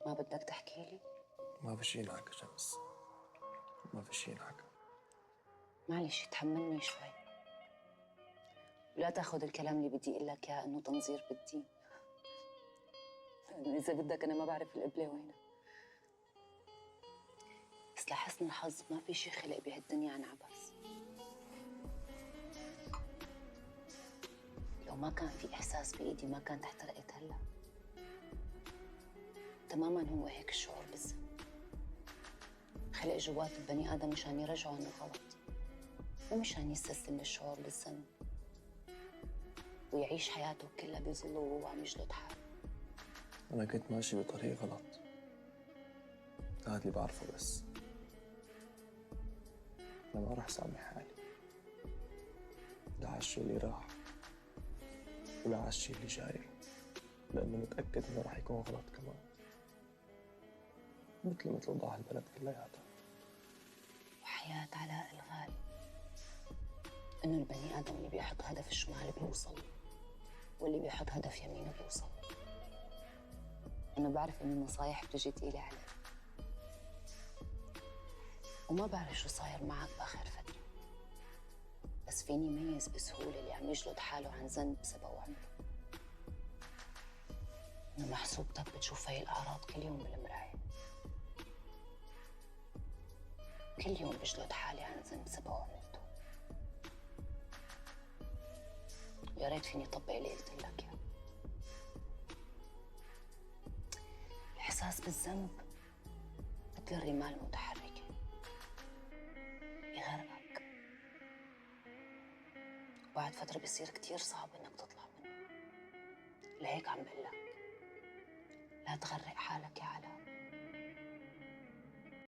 ما بدك تحكي لي؟ ما في شي ينحكى شمس، ما في شي ينحكى. معلش تحملني شوي، ولا تاخذ الكلام اللي بدي اقول لك اياه انه تنظير بالدين. اذا بدك انا ما بعرف القبله وينها، بس لحسن الحظ ما في شي خلق بهالدنيا عن عبس. لو ما كان في احساس بايدي ما كانت احترقت هلا. تماما هو هيك الشعور بالذنب، خلق جوات البني ادم مشان يرجعه عن الغلط، مو مشان يستسلم للشعور بالذنب ويعيش حياته كلها بظله وهو عم يجلد حاله. أنا كنت ماشي بطريق غلط، هذا اللي بعرفه بس. أنا ما رح سامح حالي، لا عالشي اللي راح ولا عالشي اللي جاي، لأنه متأكد إنه رح يكون غلط كمان، مثل وضع البلد كلياتها. وحياة علاء الغالي إنه البني آدم اللي بيحط هدف الشمال بيوصل، واللي بيحط هدف يمينه بيوصل. أنا بعرف إن النصايح بتجي تقيلة علي، وما بعرف شو صاير معك بآخر فترة، بس فيني ميز بسهولة اللي عم يجلد حاله عن ذنب سبقه عمره. إنه محسوبتك بتشوف هاي الأعراض كل يوم بالمراية، كل يوم بجلد حالي عن ذنب سبقه عملته. يا ريت فيني طبق اللي قلت لك يعني. الإحساس بالذنب مثل الرمال المتحركة، بيغرقك، وبعد فترة بيصير كتير صعب إنك تطلع منه. لهيك عم بقول لك لا تغرق حالك يا علاء،